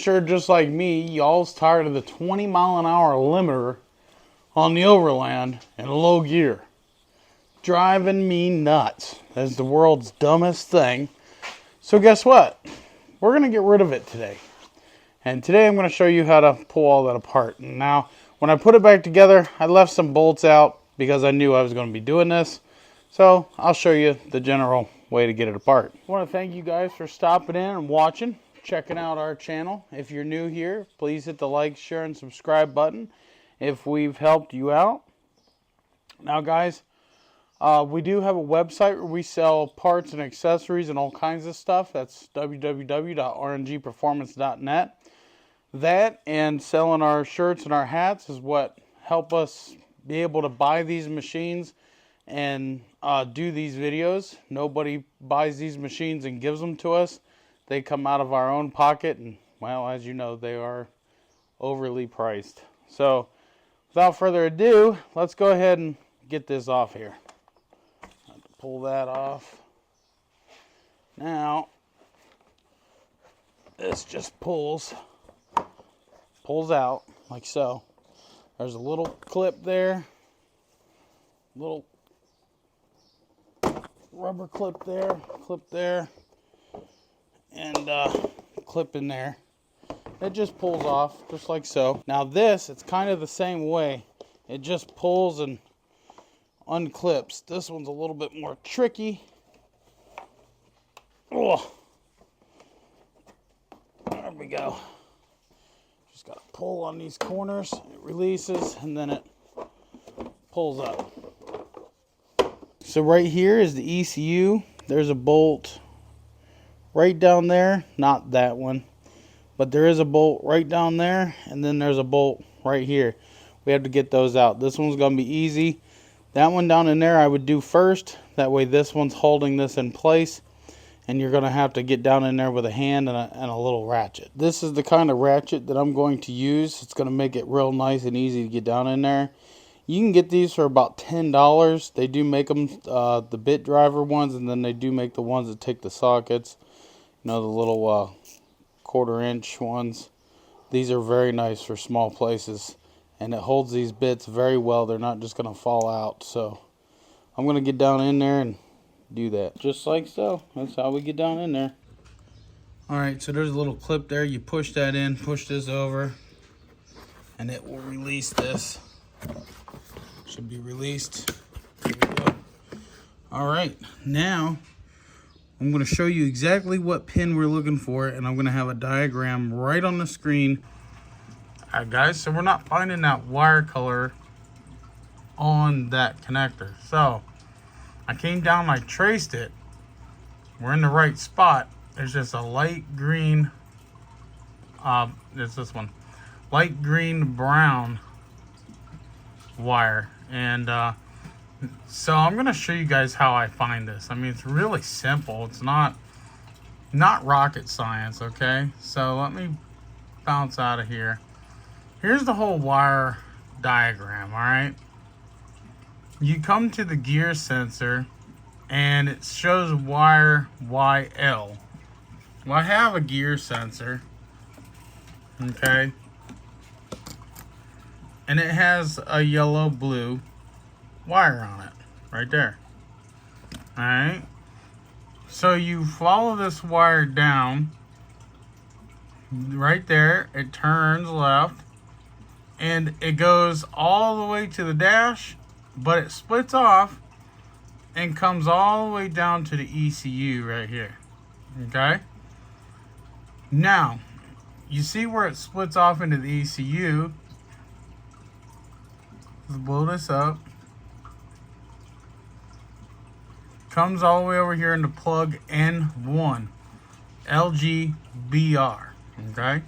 sure just like me, y'all's tired of the 20-mile-an-hour limiter on the overland in low gear. Driving me nuts. That's the world's dumbest thing. So guess what? We're going to get rid of it today. And today I'm going to show you how to pull all that apart. And now, when I put it back together, I left some bolts out because I knew I was going to be doing this. So I'll show you the general way to get it apart. I want to thank you guys for stopping in and watching, checking out our channel. If you're new here, please hit the like, share, and subscribe button if we've helped you out. Now guys, we do have a website where we sell parts and accessories and all kinds of stuff. That's www.rngperformance.net. That and selling our shirts and our hats is what help us be able to buy these machines and do these videos. Nobody buys these machines and gives them to us. They come out of our own pocket, and well, as you know, they are overly priced. So without further ado, let's go ahead and get this off here. Pull that off. Now this just pulls out like so. There's a little clip there, little rubber clip there, and clip in there. It just pulls off just like so. Now this, it's kind of the same way. It just pulls and unclips. This one's a little bit more tricky. Oh, there we go. Just got to pull on these corners. It releases and then it pulls up. So right here is the ECU. There's a bolt right down there. Not that one, but there is a bolt right down there, and then there's a bolt right here. We have to get those out. This one's going to be easy. That one down in there I would do first. That way this one's holding this in place, and you're going to have to get down in there with a hand and a little ratchet. This is the kind of ratchet that I'm going to use. It's going to make it real nice and easy to get down in there. You can get these for about $10. They do make them the bit driver ones, and then they do make the ones that take the sockets. You know, the little 1/4 inch ones. These are very nice for small places, and it holds these bits very well. They're not just going to fall out. So I'm going to get down in there and do that just like so. That's how we get down in there. Alright, so there's a little clip there. You push that in, push this over, and it will release this. Should be released. There we go. Alright, now I'm going to show you exactly what pin we're looking for, and I'm going to have a diagram right on the screen. Alright guys, so we're not finding that wire color on that connector. So I came down, I traced it. We're in the right spot. There's just a light green, there's this one, light green brown wire. And so I'm going to show you guys how I find this. I mean, it's really simple. It's not rocket science, okay? So let me bounce out of here. Here's the whole wire diagram, all right? You come to the gear sensor, and it shows wire YL. Well, I have a gear sensor, okay? And it has a yellow-blue wire on it, right there. All right? So you follow this wire down, right there. It turns left, and it goes all the way to the dash, but it splits off and comes all the way down to the ECU right here. Okay? Now, you see where it splits off into the ECU. Let's blow this up. Comes all the way over here into plug N1. LGBR. Okay?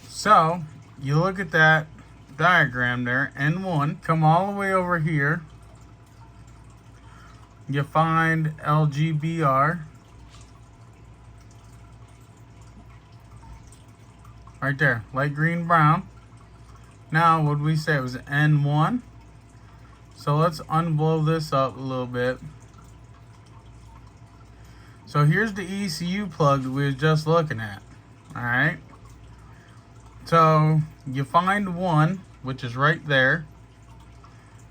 So, you look at that diagram there, N1. Come all the way over here. You find LGBR. Right there. Light green brown. Now, what did we say? It was N1. So let's unblow this up a little bit. So here's the ECU plug that we were just looking at. Alright. So you find 1, which is right there.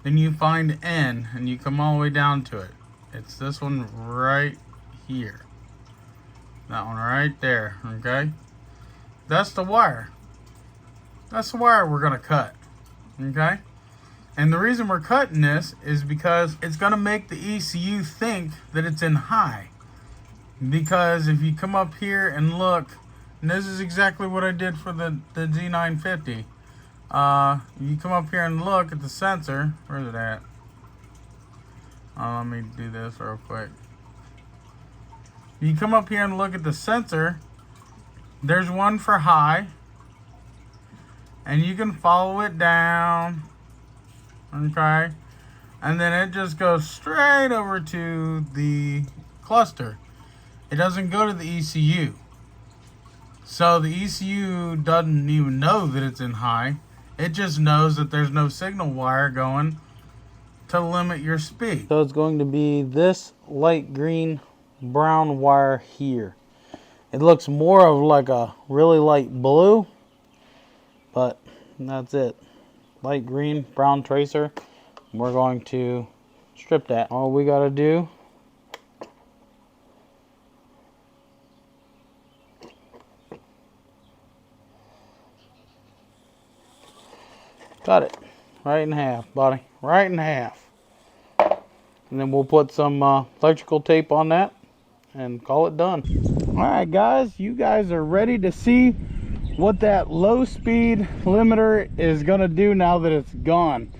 Then you find N, and you come all the way down to it. It's this one right here. That one right there, okay? That's the wire. That's the wire we're gonna cut, okay? And the reason we're cutting this is because it's gonna make the ECU think that it's in high. Because if you come up here and look, and this is exactly what I did for the Z950. You come up here and look at the sensor. Where's it at? Let me do this real quick. You come up here and look at the sensor. There's one for high. And you can follow it down. Okay. And then it just goes straight over to the cluster. It doesn't go to the ECU. So the ECU doesn't even know that it's in high. It just knows that there's no signal wire going to limit your speed. So it's going to be this light green brown wire here. It looks more of like a really light blue, but that's it. Light green, brown tracer. We're going to strip that. All we got to do cut it right in half, buddy. Right in half. And then we'll put some electrical tape on that and call it done. Alright guys, you guys are ready to see what that low speed limiter is going to do now that it's gone.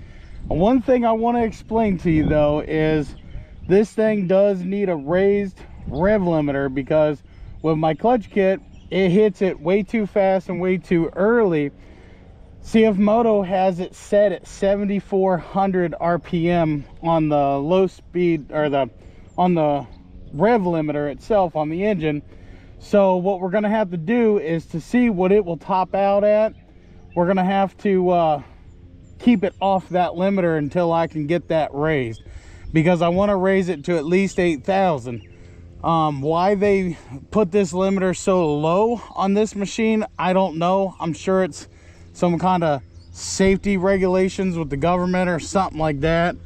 One thing I want to explain to you though is this thing does need a raised rev limiter, because with my clutch kit it hits it way too fast and way too early. CFMOTO has it set at 7,400 RPM on the low speed, or on the rev limiter itself on the engine. So what we're going to have to do is, to see what it will top out at, we're going to have to keep it off that limiter until I can get that raised, because I want to raise it to at least 8,000. Why they put this limiter so low on this machine, I don't know. I'm sure it's some kind of safety regulations with the government or something like that.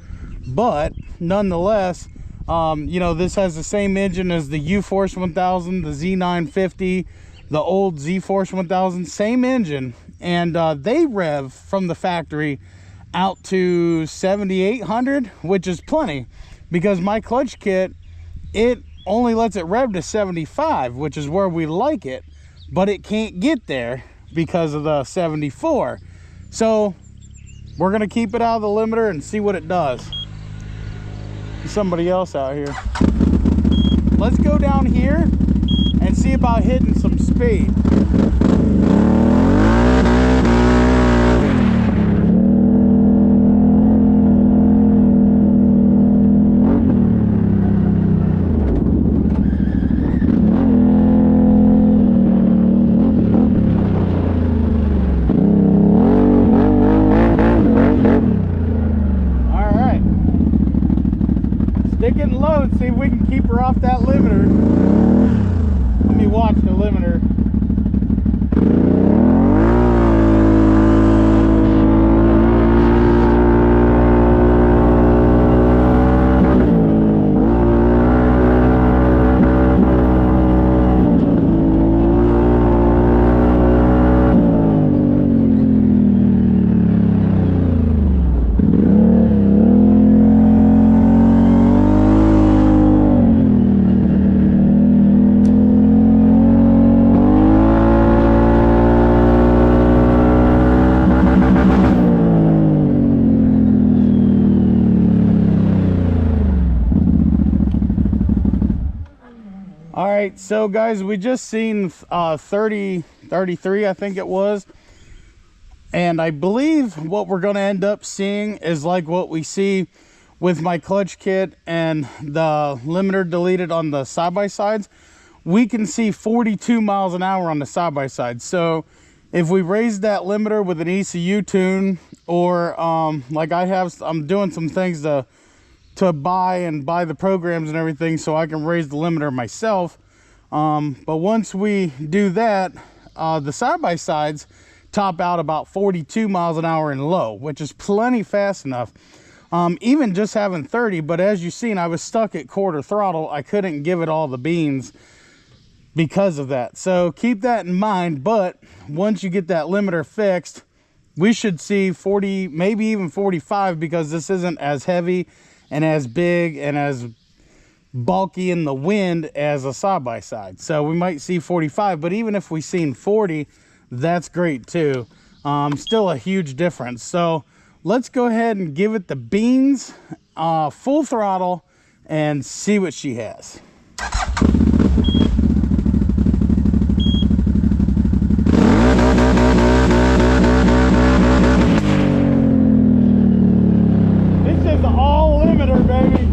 But nonetheless, you know, this has the same engine as the U-Force 1000, the Z950, the old Z-Force 1000, same engine. And they rev from the factory out to 7,800, which is plenty, because my clutch kit, it only lets it rev to 75, which is where we like it, but it can't get there because of the 74. So we're gonna keep it out of the limiter and see what it does. There's somebody else out here. Let's go down here and see about hitting some speed. Stick it low and see if we can keep her off that limiter. Let me watch the limiter. All right, so guys, we just seen 33, I think it was. And I believe what we're gonna end up seeing is like what we see with my clutch kit and the limiter deleted on the side-by-sides. We can see 42 miles an hour on the side-by-side. So if we raise that limiter with an ECU tune, or like I'm doing some things to buy the programs and everything so I can raise the limiter myself. But once we do that, the side-by-sides top out about 42 miles an hour in low, which is plenty fast enough. Even just having 30, but as you've seen, I was stuck at quarter throttle. I couldn't give it all the beans because of that. So keep that in mind, but once you get that limiter fixed, we should see 40, maybe even 45, because this isn't as heavy and as big and as bulky in the wind as a side-by-side. So we might see 45, but even if we seen 40, that's great too. Still a huge difference. So let's go ahead and give it the beans, full throttle, and see what she has. This is the all limiter, baby.